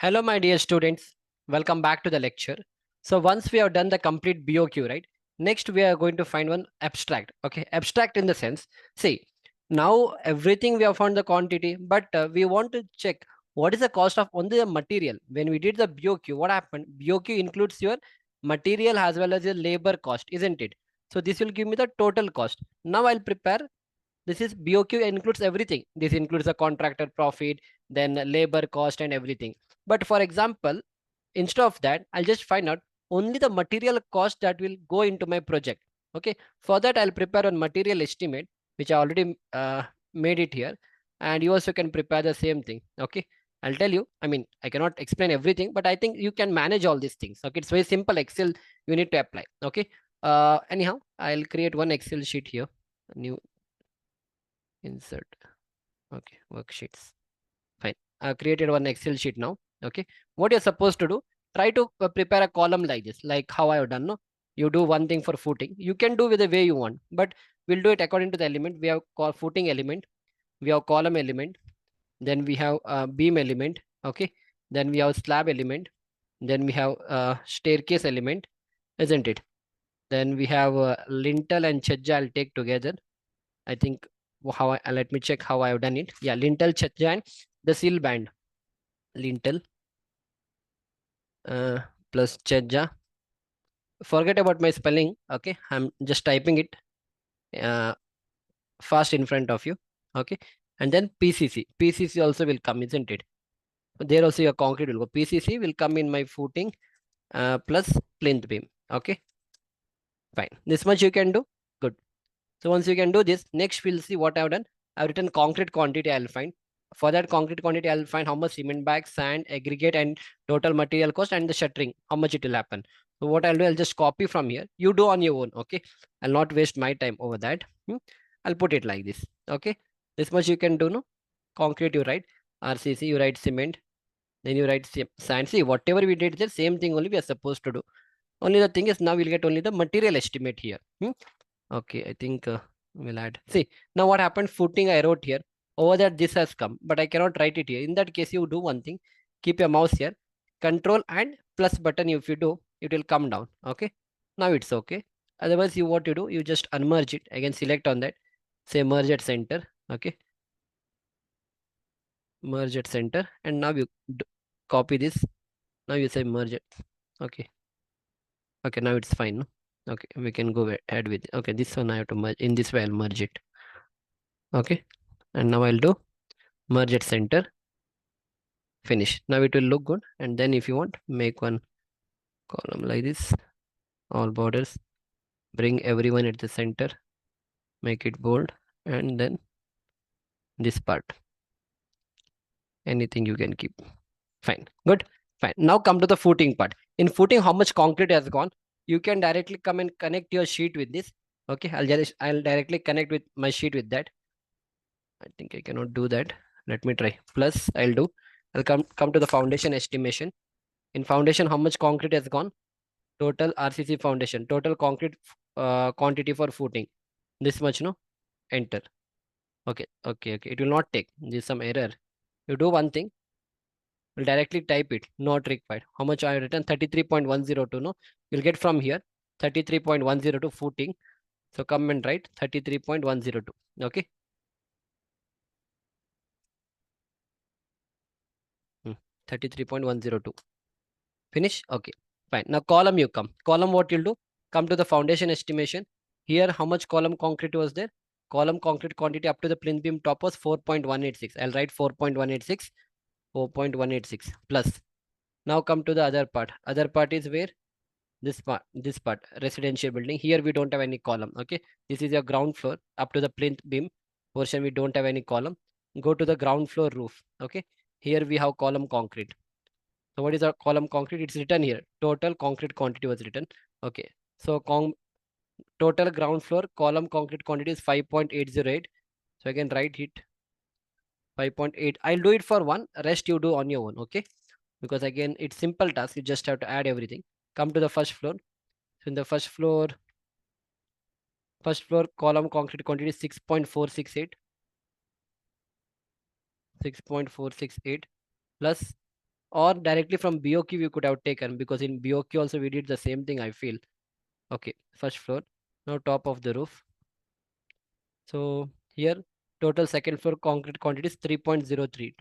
Hello, my dear students. Welcome back to the lecture. So once we have done the complete BOQ, right? Next, we are going to find one abstract. Okay, abstract in the sense, see, now everything we have found the quantity, but we want to check what is the cost of only the material. When we did the BOQ, what happened? BOQ includes your material as well as your labor cost, isn't it? So this will give me the total cost. Now I'll prepare. This is BOQ includes everything. This includes the contractor profit, then labor cost and everything. But for example, instead of that, I'll just find out only the material cost that will go into my project. Okay. For that, I'll prepare a material estimate, which I already made it here. And you also can prepare the same thing. Okay. I'll tell you, I mean, I cannot explain everything, but I think you can manage all these things. Okay. It's very simple Excel you need to apply. Okay. Anyhow, I'll create one Excel sheet here. New insert. Okay. Worksheets. Fine. I created one Excel sheet now. Okay. What you're supposed to do, try to prepare a column like this, like how I have done. No, you do one thing for footing. You can do with the way you want, but we'll do it according to the element. We have footing element, we have column element, then we have beam element. Okay. Then we have slab element. Then we have staircase element, isn't it? Then we have lintel and chajja. I'll take together. I think how let me check how I have done it. Yeah, lintel, chajja, and the seal band. Lintel plus chajja. Forget about my spelling. Okay, I'm just typing it uh, fast in front of you. Okay, and then PCC. PCC also will come, isn't it? There also your concrete will go. PCC will come in my footing plus plinth beam. Okay, fine. This much you can do. Good. So once you can do this, next we'll see what I've done. I've written concrete quantity. I'll find. For that concrete quantity, I'll find how much cement bag, sand, aggregate, and total material cost and the shuttering, how much it will happen. So what I'll do, I'll just copy from here. You do on your own, okay? I'll not waste my time over that. I'll put it like this, okay? This much you can do, no? Concrete, you write. RCC, you write cement. Then you write sand. See, whatever we did, the same thing only we are supposed to do. Only the thing is now we'll get only the material estimate here. Okay, I think we'll add. See, now what happened? Footing I wrote here. Over that this has come, but I cannot write it here. In that case, you do one thing. Keep your mouse here. Control and plus button. If you do, it will come down. Okay. Now it's okay. Otherwise, you what you do? You just unmerge it. Again, select on that. Say merge at center. Okay. Merge at center. And now you copy this. Now you say merge it. Okay. Okay. Now it's fine. No? Okay. We can go ahead with it. Okay. This one I have to merge. In this way, I'll merge it. Okay. And now I'll do merge at center, finish. Now it will look good. And then if you want, make one column like this, all borders, bring everyone at the center, make it bold, and then this part, anything you can keep. Fine, good, fine. Now come to the footing part. In footing, how much concrete has gone? You can directly come and connect your sheet with this. Okay, I'll directly connect with my sheet with that. I think I cannot do that. Let me try. Plus, I'll come to the foundation estimation. In foundation, how much concrete has gone? Total RCC foundation, total concrete quantity for footing. This much, no? Enter. Okay, okay, okay. It will not take. There's some error. You do one thing. Will directly type it. Not required. How much I have written? 33.102. No, you'll get from here 33.102 footing. So come and write 33.102. Okay. 33.102. Finish. Okay. Fine. Now column you come. Column what you'll do? Come to the foundation estimation. Here, how much column concrete was there? Column concrete quantity up to the plinth beam top was 4.186. I'll write 4.186. 4.186 plus. Now come to the other part. Other part is where? This part, residential building. Here we don't have any column. Okay. This is your ground floor up to the plinth beam portion. We don't have any column. Go to the ground floor roof. Okay. Here we have column concrete. So what is our column concrete? It's written here. Total concrete quantity was written. Okay. So total ground floor column concrete quantity is 5.808. So I can write it 5.8. I'll do it for one. Rest you do on your own. Okay. Because again, it's simple task. You just have to add everything. Come to the first floor. So in the first floor column concrete quantity is 6.468. 6.468 plus or directly from BOQ we could have taken, because in BOQ also we did the same thing, I feel. Okay, first floor. Now top of the roof. So here total second floor concrete quantity is 3.032.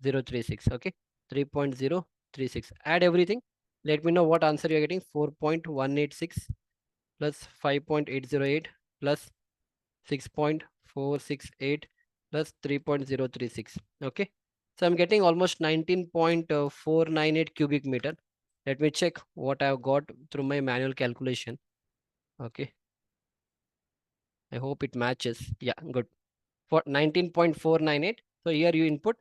036. Okay, 3.036. Add everything. Let me know what answer you're getting. 4.186 plus 5.808 plus 6.468 plus 3.036. Okay, so I'm getting almost 19.498 cubic meter. Let me check what I've got through my manual calculation. Okay, I hope it matches. Yeah, good. For 19.498. So here you input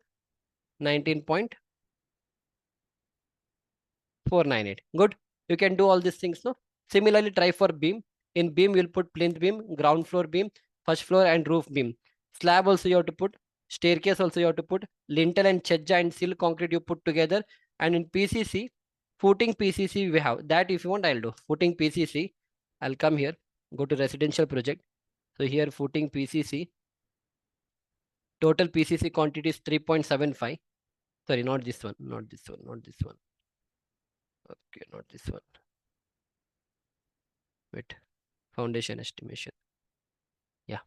19.498. Good. You can do all these things, no? Similarly, try for beam. In beam, you'll put plinth beam, ground floor beam, first floor and roof beam. Slab also you have to put. Staircase also you have to put. Lintel and chedja and sill concrete you put together. And in PCC, footing PCC we have. That if you want, I'll do. Footing PCC. I'll come here. Go to residential project. So here footing PCC. Total PCC quantity is 3.75. Sorry, not this one. Not this one. Not this one. Okay, not this one. Wait. Foundation estimation. Yeah.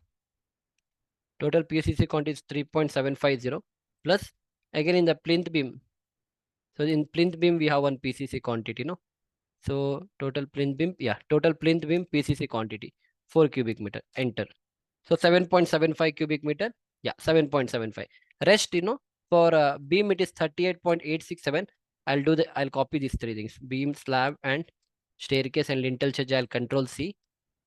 Total PCC quantity is 3.750 plus again in the plinth beam. So in plinth beam we have one PCC quantity, no? So total plinth beam, yeah, total plinth beam PCC quantity 4 cubic meter. Enter. So 7.75 cubic meter. Yeah, 7.75. Rest, for beam it is 38.867. I'll copy these three things: beam, slab, and staircase and lintel charge. I'll control C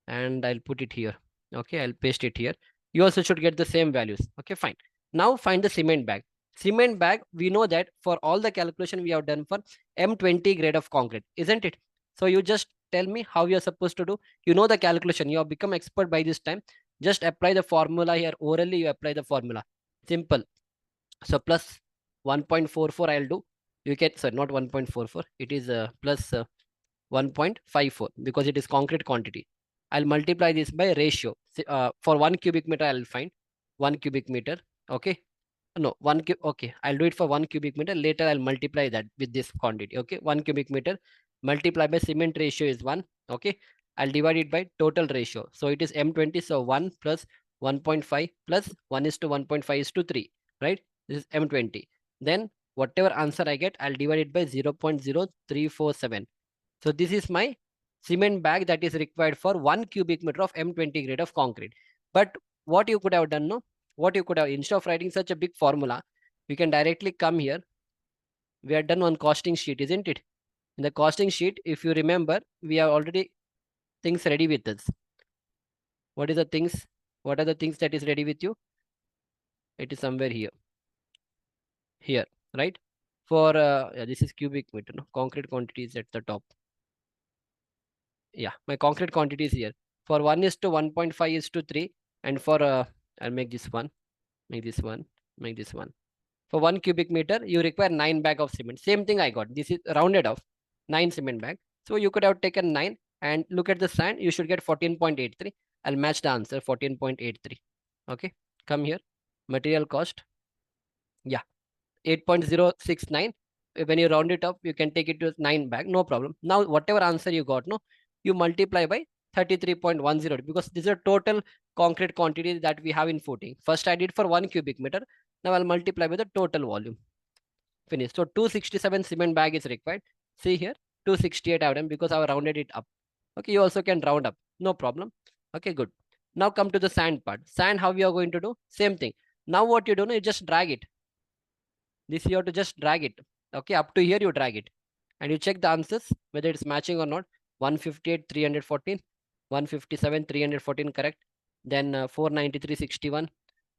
and I'll put it here. Okay, I'll paste it here. You also should get the same values. Okay, fine. Now find the cement bag. Cement bag, we know that for all the calculation we have done for M20 grade of concrete, isn't it? So you just tell me how you're supposed to do. You know the calculation. You have become expert by this time. Just apply the formula here. Orally, you apply the formula. Simple. So plus 1.44 I'll do. You get, sorry, not 1.44. It is plus 1.54 because it is concrete quantity. I'll multiply this by ratio. For 1 cubic meter, I'll find 1 cubic meter. Okay. No, okay. I'll do it for 1 cubic meter. Later, I'll multiply that with this quantity. Okay. 1 cubic meter multiply by cement ratio is 1. Okay. I'll divide it by total ratio. So it is M20. So 1 plus 1.5 plus 1 is to 1.5 is to 3. Right. This is M20. Then whatever answer I get, I'll divide it by 0.0347. So this is my cement bag that is required for 1 cubic meter of M20 grade of concrete. But what you could have done, no? What you could have, instead of writing such a big formula, you can directly come here. We are done on costing sheet, isn't it? In the costing sheet, if you remember, we have already things ready with us. What is the things? What are the things that is ready with you? It is somewhere here. Here, right? For, yeah, this is cubic meter, no? Concrete quantity is at the top. Yeah, my concrete quantity is here. For 1 is to 1.5 is to 3. And for, I'll make this one, make this one, make this one. For 1 cubic meter, you require 9 bag of cement. Same thing I got. This is rounded off, 9 cement bag. So you could have taken 9 and look at the sand. You should get 14.83. I'll match the answer, 14.83. Okay, come here. Material cost. Yeah, 8.069. When you round it up, you can take it to 9 bag, no problem. Now, whatever answer you got, no, you multiply by 33.10 because this is a total concrete quantity that we have in footing. First, I did for 1 cubic meter. Now, I'll multiply by the total volume. Finish. So, 267 cement bag is required. See here, 268 I've done because I've rounded it up. Okay, you also can round up, no problem. Okay, good. Now, come to the sand part. Sand, how we are going to do? Same thing. Now, what you do, no, you just drag it. This you have to just drag it. Okay, up to here you drag it. And you check the answers, whether it's matching or not. 158, 314, 157, 314, correct. Then 493, 61.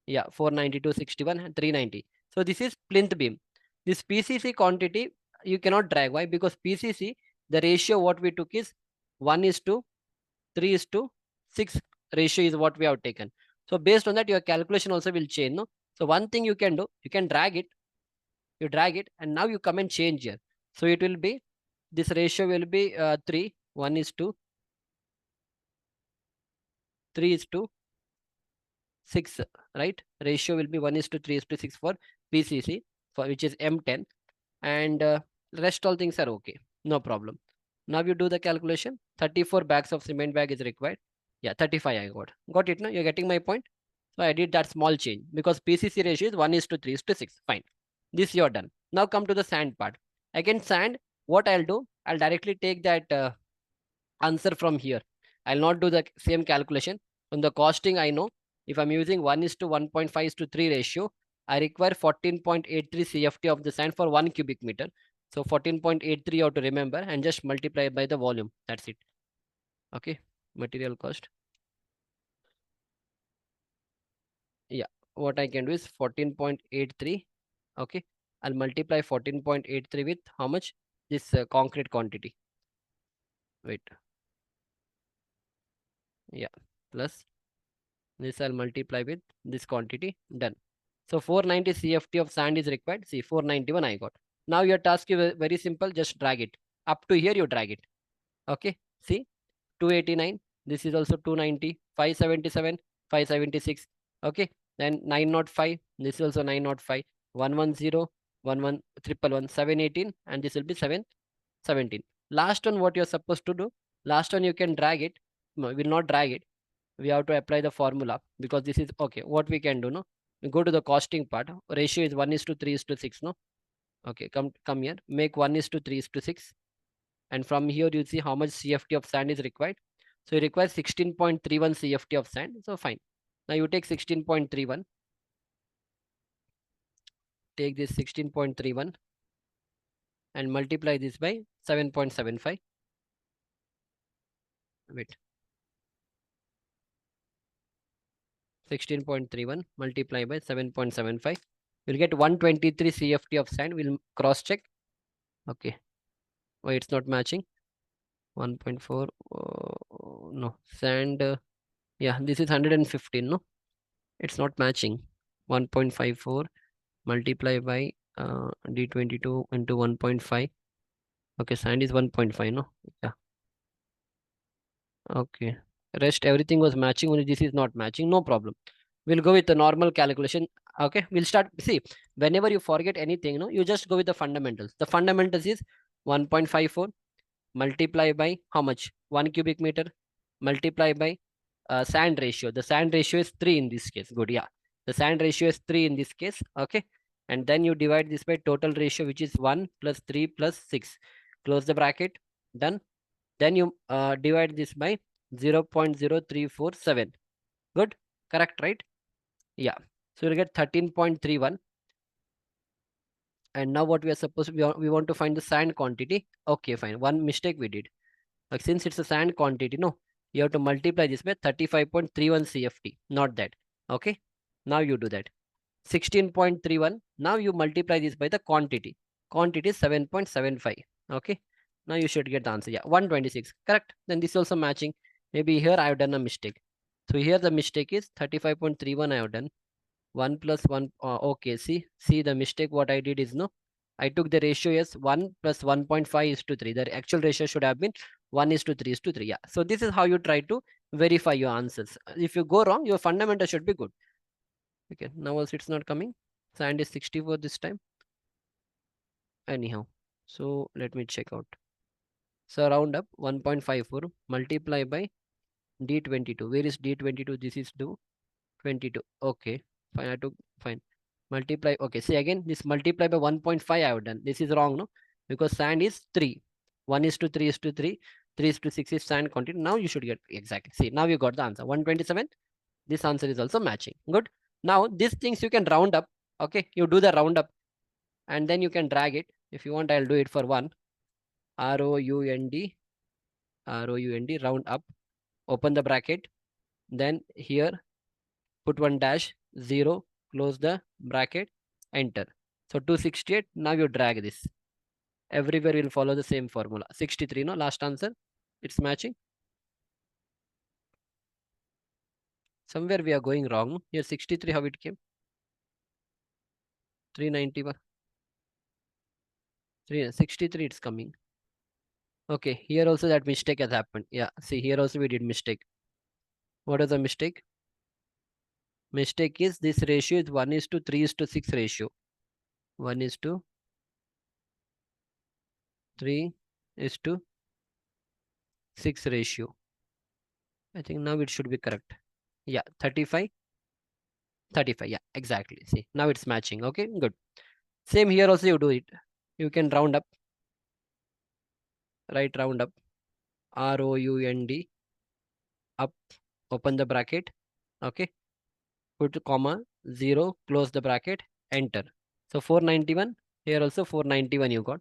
Yeah, 492, 61, and 390. So this is plinth beam. This PCC quantity, you cannot drag. Why? Because PCC, the ratio what we took is 1 is to 3 is to 6 ratio is what we have taken. So based on that, your calculation also will change. No? So one thing you can do, you can drag it, you drag it, and now you come and change here. So it will be, this ratio will be 3, 1 is to 3 is to 6, right? Ratio will be 1 is to 3 is to 6 for PCC, for which is M10. and rest all things are okay, no problem. Now you do the calculation. 34 bags of cement bag is required. Yeah, 35 I got it. No, you're getting my point. So I did that small change because PCC ratio is 1:3:6. Fine, this you're done. Now come to the sand part. Again, sand, what I'll do, I'll directly take that answer from here. I'll not do the same calculation. On the costing, I know if I'm using 1:1.5:3 ratio, I require 14.83 CFT of the sand for 1 cubic meter. So 14.83 you have to remember and just multiply by the volume. That's it. Okay. Material cost. Yeah. What I can do is 14.83. Okay. I'll multiply 14.83 with how much? This concrete quantity. Wait. Yeah. Plus this I'll multiply with this quantity. Done. So 490 CFT of sand is required. See, 491 I got. Now your task is very simple. Just drag it. Up to here, you drag it. Okay. See, 289. This is also 290. 577. 576. Okay. Then 905. This is also 905. 110. 11111. 718. And this will be 717. Last one, what you're supposed to do? Last one, you can drag it. No, we will not drag it. We have to apply the formula because this is okay. What we can do, no? We go to the costing part. Ratio is 1:3:6, no? Okay, come here. Make 1:3:6. And from here, you see how much CFT of sand is required. So you require 16.31 CFT of sand. So fine. Now you take 16.31. Take this 16.31 and multiply this by 7.75. Wait. 16.31 multiply by 7.75. You'll get 123 CFT of sand. We'll cross check. Okay. Why it's not matching? 1.4. No. Sand. Yeah, this is 115. No, it's not matching. 1.54 multiply by D22 into 1.5. Okay, sand is 1.5. No. Yeah. Okay. Rest everything was matching. Only this is not matching. No problem. We'll go with the normal calculation. Okay, we'll start. See, whenever you forget anything, no, you just go with the fundamentals. The fundamentals is 1.54 multiply by how much? 1 cubic meter multiply by sand ratio. The sand ratio is 3 in this case. Good, yeah. The sand ratio is 3 in this case. Okay. And then you divide this by total ratio, which is 1 plus 3 plus 6. Close the bracket. Done. Then you divide this by 0.0347. Good. Correct, right? Yeah. So you get 13.31. And now what we are supposed to, we want to find the sand quantity. Okay, fine. One mistake we did. Like since it's a sand quantity, no, you have to multiply this by 35.31 CFT, not that. Okay. Now you do that. 16.31. Now you multiply this by the quantity. Quantity is 7.75. Okay. Now you should get the answer. Yeah, 126. Correct. Then this is also matching. Maybe here I have done a mistake. So here the mistake is 35.31 I have done. 1 plus 1. Okay. See the mistake what I did is no. I took the ratio as 1 plus 1.5:3. The actual ratio should have been 1:3:3. Yeah. So this is how you try to verify your answers. If you go wrong, your fundamental should be good. Okay. Now also it's not coming. Sand is 64 this time. Anyhow. So let me check out. So round up 1.54 multiply by D22. Where is D22? This is 22. Okay. Fine. I took fine. Multiply. Okay. See again, this multiply by 1.5 I have done. This is wrong, no? Because sand is 3. 1:3:3. 3:6 is sand quantity. Now you should get exactly. See, now you got the answer. 127. This answer is also matching. Good. Now these things you can round up. Okay. You do the round up and then you can drag it. If you want, I'll do it for one. ROUND. ROUND round up. Open the bracket. Then here put one dash 0. Close the bracket. Enter. So 268. Now you drag this. Everywhere will follow the same formula. 63, no? Last answer. It's matching. Somewhere we are going wrong. Here 63, how it came? 391. 63, it's coming. Okay, here also that mistake has happened. Yeah, see, here also we did mistake. What is the mistake? Mistake is this ratio is 1:3:6 ratio. 1:3:6. 3:6 ratio. I think now it should be correct. Yeah, 35, 35. Yeah, exactly. See, now it's matching. Okay, good. Same here also you do it. You can round up, right? Round up. ROUND up, open the bracket. Okay, put comma, 0, close the bracket, enter. So 491, here also 491 you got.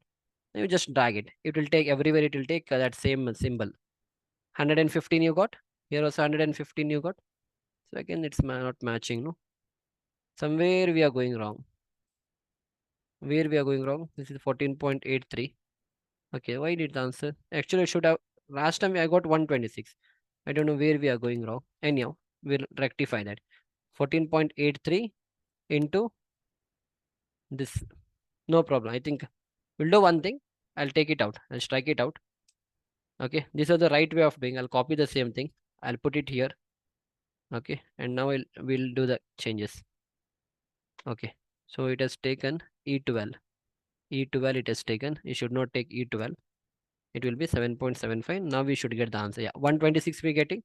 You just drag it. It will take everywhere, it will take that same symbol. 115 you got. Here also 115 you got. So again, it's not matching, no? Somewhere we are going wrong. Where we are going wrong? This is 14.83. Okay, why did the answer? Actually, I should have. Last time I got 126. I don't know where we are going wrong. Anyhow, we'll rectify that. 14.83 into this. No problem. I think we'll do one thing. I'll take it out. I'll strike it out. Okay, this is the right way of doing. I'll copy the same thing. I'll put it here. Okay, and now we'll do the changes. Okay, so it has taken E12. E12 it has taken. You should not take E12. It will be 7.75. Now we should get the answer. Yeah, 126 we're getting.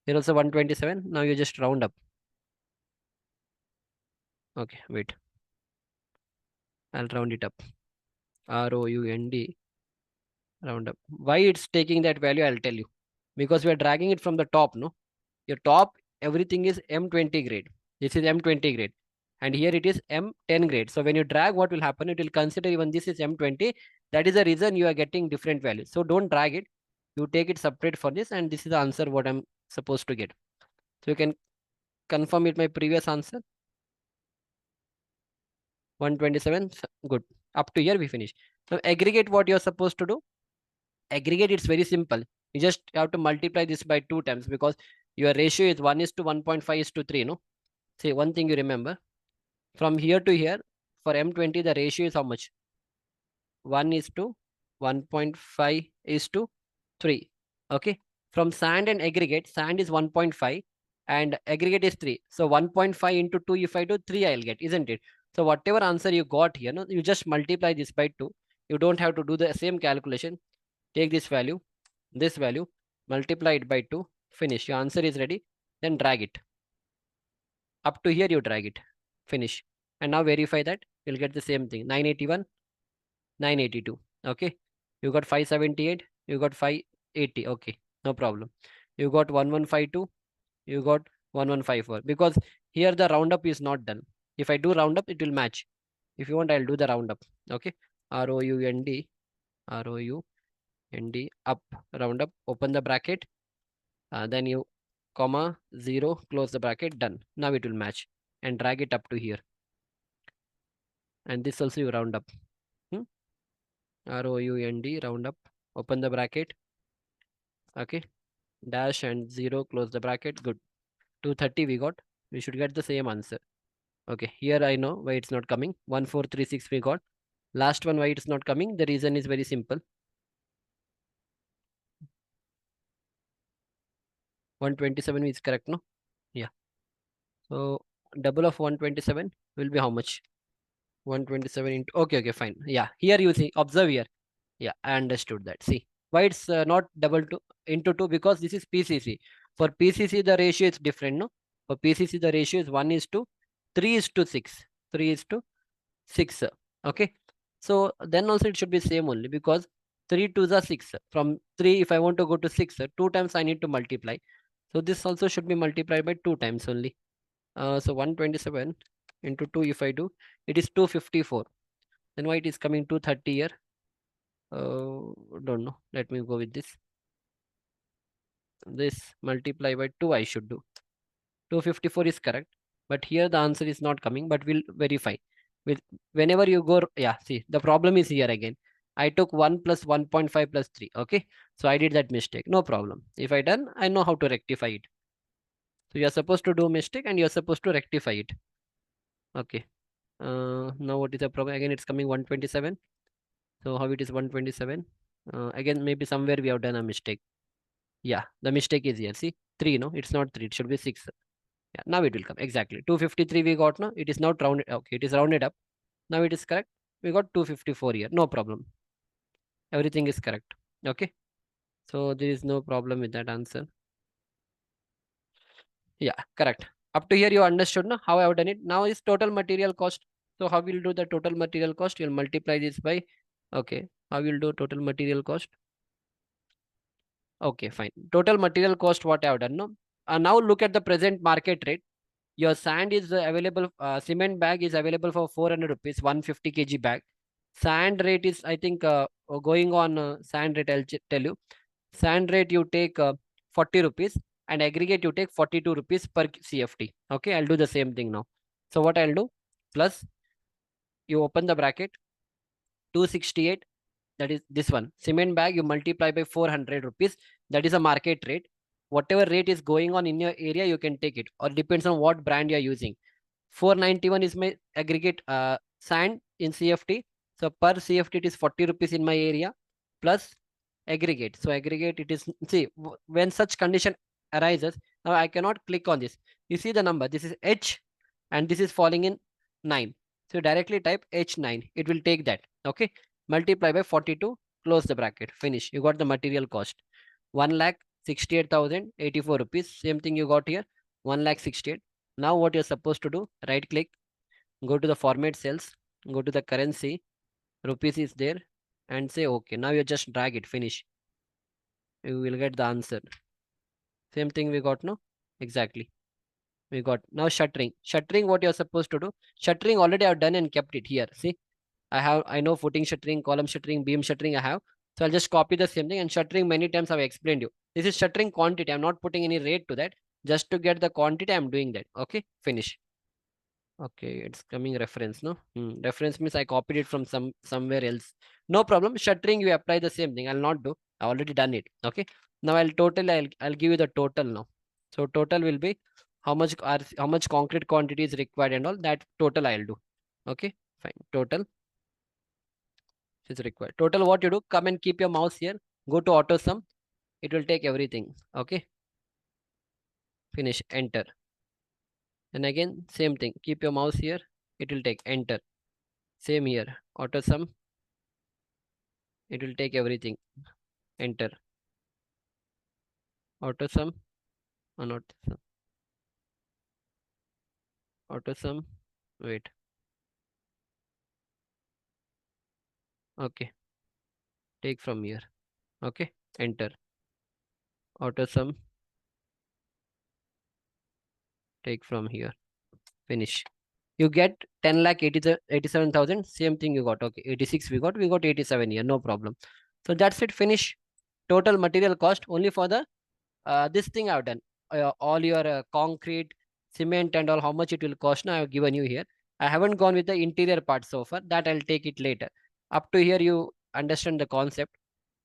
Here also 127. Now you just round up. Okay, wait. I'll round it up. ROUND round up. Why it's taking that value, I'll tell you. Because we are dragging it from the top, no? Your top, everything is M20 grade. This is M20 grade. And here it is M10 grade. So when you drag, what will happen? It will consider even this is M20. That is the reason you are getting different values. So don't drag it. You take it separate for this, and this is the answer what I'm supposed to get. So you can confirm it my previous answer. 127. Good. Up to here we finish. Now aggregate what you're supposed to do. Aggregate, it's very simple. You just have to multiply this by 2 times because your ratio is 1:1.5:3, no? See, one thing you remember. From here to here, for M20, the ratio is how much? 1:1.5:3. Okay. From sand and aggregate, sand is 1.5 and aggregate is 3. So 1.5 into 2, if I do 3, I'll get, isn't it? So whatever answer you got here, no, you just multiply this by 2. You don't have to do the same calculation. Take this value, multiply it by 2, finish. Your answer is ready. Then drag it. Up to here, you drag it. Finish. And now verify that. You'll get the same thing. 981, 982. Okay. You got 578. You got 580. Okay. No problem. You got 1152. You got 1154. Because here the roundup is not done. If I do roundup, it will match. If you want, I'll do the roundup. Okay. ROUND. ROUND up. Roundup. Open the bracket. Then you comma 0, close the bracket, done. Now it will match and drag it up to here. And this also you round up. ROUND round up, open the bracket. Okay, dash and 0, close the bracket. Good. 230 we got. We should get the same answer. Okay, here I know why it's not coming. 1436 we got. Last one, why it's not coming? The reason is very simple. 127 is correct, no? Yeah. So double of 127 will be how much? 127 into, okay, fine. Yeah, here you see, observe here. Yeah, I understood that. See, why it's not double two into 2? Because this is PCC. For PCC, the ratio is different, no? For PCC, the ratio is 1:3:6. 3:6. Okay. So then also it should be same only because 3 2s are 6. From 3, if I want to go to 6, 2 times I need to multiply. So this also should be multiplied by 2 times only. So 127 into 2, if I do, it is 254. Then why it is coming 230 here? Don't know. Let me go with this. This multiply by 2 I should do. 254 is correct. But here the answer is not coming, but we'll verify. Whenever you go, yeah, see, the problem is here again. I took 1 plus 1.5 plus 3. Okay. So I did that mistake. No problem. If I done, I know how to rectify it. So you're supposed to do mistake and you're supposed to rectify it. Okay. Now what is the problem? Again, it's coming 127. So how it is 127? Again, maybe somewhere we have done a mistake. Yeah, the mistake is here. See, 3, no, it's not 3, it should be 6. Yeah, now it will come. Exactly. 253 we got, no? It is not rounded. Okay, it is rounded up. Now it is correct. We got 254 here. No problem. Everything is correct. Okay. So there is no problem with that answer. Yeah, correct. Up to here you understood now how I have done it. Now is total material cost. So how we'll do the total material cost? You'll multiply this by, okay, how we'll do total material cost? Okay, fine. Total material cost what I have done, no? Now look at the present market rate. Your sand is available, cement bag is available for 400 rupees, 150 kg bag. Sand rate is, I think, going on sand rate, I'll tell you. Sand rate you take 40 rupees and aggregate you take 42 rupees per CFT. Okay, I'll do the same thing now. So what I'll do, plus you open the bracket, 268, that is this one. Cement bag you multiply by 400 rupees, that is a market rate. Whatever rate is going on in your area, you can take it, or depends on what brand you are using. 491 is my aggregate sand in CFT. So per CFT it is 40 rupees in my area plus aggregate. So aggregate it is, see, when such condition arises, now I cannot click on this. You see the number, this is H and this is falling in 9. So directly type H9, it will take that. Okay, multiply by 42, close the bracket, finish. You got the material cost. 1,68,084 rupees. Same thing you got here, 1,68,000. Now what you're supposed to do, right click, go to the format cells, go to the currency, rupees is there, and say okay. Now you just drag it, finish. You will get the answer. Same thing we got, no? Exactly. We got now shuttering. Shuttering, what you're supposed to do, shuttering already I've done and kept it here. See, I know footing shuttering, column shuttering, beam shuttering I have. So I'll just copy the same thing, and shuttering many times I've explained you. This is shuttering quantity. I'm not putting any rate to that. Just to get the quantity, I'm doing that. Okay, finish. Okay, it's coming reference, no? Reference means I copied it from somewhere else. No problem. Shuttering, you apply the same thing. I'll not do. I already done it. Okay. Now I'll give you the total now. So total will be how much concrete quantity is required and all that total I'll do. Okay, fine. Total is required. Total what you do? Come and keep your mouse here. Go to auto sum. It will take everything. Okay. Finish. Enter. And again, same thing. Keep your mouse here. It will take enter. Same here. Auto sum. It will take everything. Enter. Auto sum. Or not sum. Auto sum. Wait. Okay. Take from here. Okay. Enter. Auto sum. Take from here. Finish. You get 10,87,000. Same thing you got. Okay. 86 we got. We got 87 here. No problem. So that's it. Finish. Total material cost only for the this thing I've done. All your concrete, cement and all, how much it will cost now I've given you here. I haven't gone with the interior part so far. That I'll take it later. Up to here you understand the concept,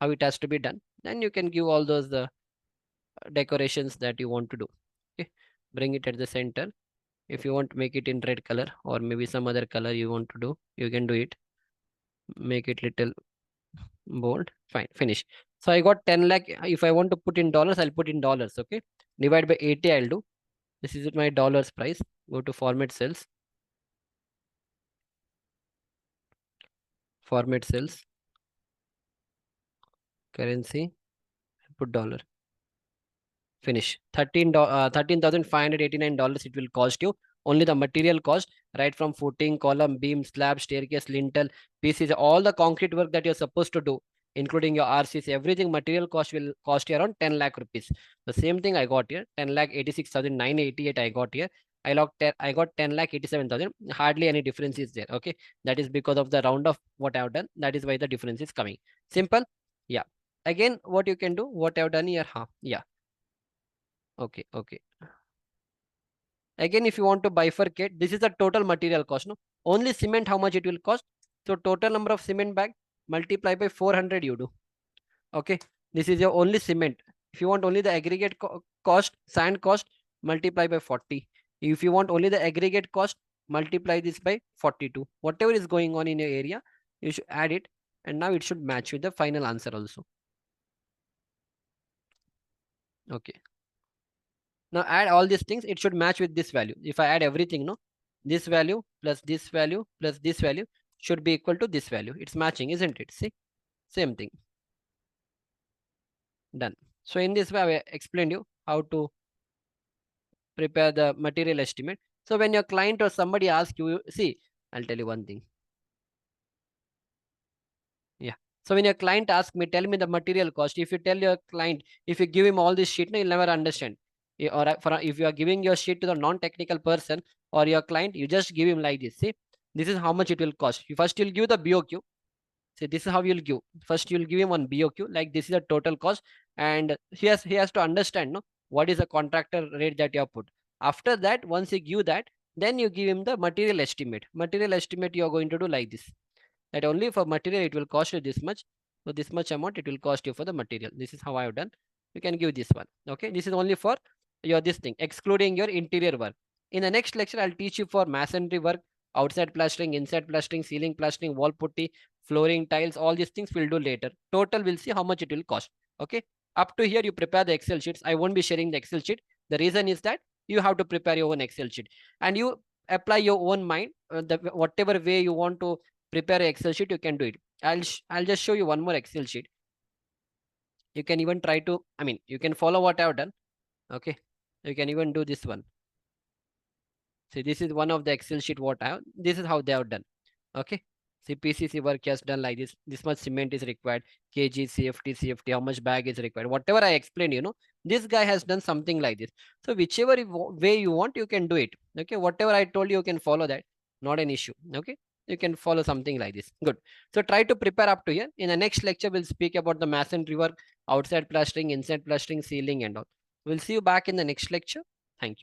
how it has to be done. Then you can give all those the decorations that you want to do. Okay. Bring it at the center. If you want to make it in red color or maybe some other color you want to do, you can do it. Make it little bold. Fine. Finish. So I got 10 lakh. If I want to put in dollars, I'll put in dollars. Okay. Divide by 80 I'll do. This is my dollars price. Go to format cells. Format cells. Currency. Put dollar. Finish. $13,589 it will cost you. Only the material cost, right from footing, column, beam, slab, staircase, lintel, pieces, all the concrete work that you're supposed to do, including your RCC, everything material cost will cost you around 10 lakh rupees. The same thing I got here, 10,86,988 I got here. I got 10,87,000. Hardly any difference is there. Okay. That is because of the round of what I've done. That is why the difference is coming. Simple. Yeah. Again, what you can do, what I've done here. Yeah. Okay. Okay. Again, if you want to bifurcate, this is the total material cost. No, only cement, how much it will cost. So total number of cement bag multiply by 400 you do. Okay. This is your only cement. If you want only the aggregate cost, sand cost, multiply by 40. If you want only the aggregate cost, multiply this by 42. Whatever is going on in your area, you should add it. And now it should match with the final answer also. Okay. Now add all these things, it should match with this value. If I add everything, no, this value plus this value plus this value should be equal to this value. It's matching, isn't it? See, Same thing. Done. So in this way, I explained you how to prepare the material estimate. So when your client or somebody asks you, see, I'll tell you one thing. Yeah. So when your client asks me, tell me the material cost. If you tell your client, if you give him all this sheet, no, he'll never understand. Or if you are giving your sheet to the non-technical person or your client, you just give him like this. See, this is how much it will cost. You first you'll give the BOQ. See, this is how you'll give. First, you'll give him one BOQ, like this is the total cost, and he has to understand, no, what is the contractor rate that you have put. After that, once you give that, then you give him the material estimate. Material estimate you are going to do like this. That only for material it will cost you this much. So this much amount it will cost you for the material. This is how I have done. You can give this one. Okay, this is only for your this thing, excluding your interior work. In the next lecture, I'll teach you for masonry work, outside plastering, inside plastering, ceiling plastering, wall putty, flooring, tiles. All these things we'll do later. Total, we'll see how much it will cost. Okay. Up to here, you prepare the Excel sheets. I won't be sharing the Excel sheet. The reason is that you have to prepare your own Excel sheet and you apply your own mind. Whatever way you want to prepare an Excel sheet, you can do it. I'll just show you one more Excel sheet. You can even try to, I mean, you can follow what I've done. Okay. You can even do this one. See, this is one of the Excel sheet what I have. This is how they have done. Okay. See, PCC work has done like this. This much cement is required. KG, CFT, how much bag is required. Whatever I explained, this guy has done something like this. So whichever way you want, you can do it. Okay. Whatever I told you, you can follow that. Not an issue. Okay. You can follow something like this. Good. So try to prepare up to here. In the next lecture, we'll speak about the masonry work, outside plastering, inside plastering, ceiling and all. We'll see you back in the next lecture. Thank you.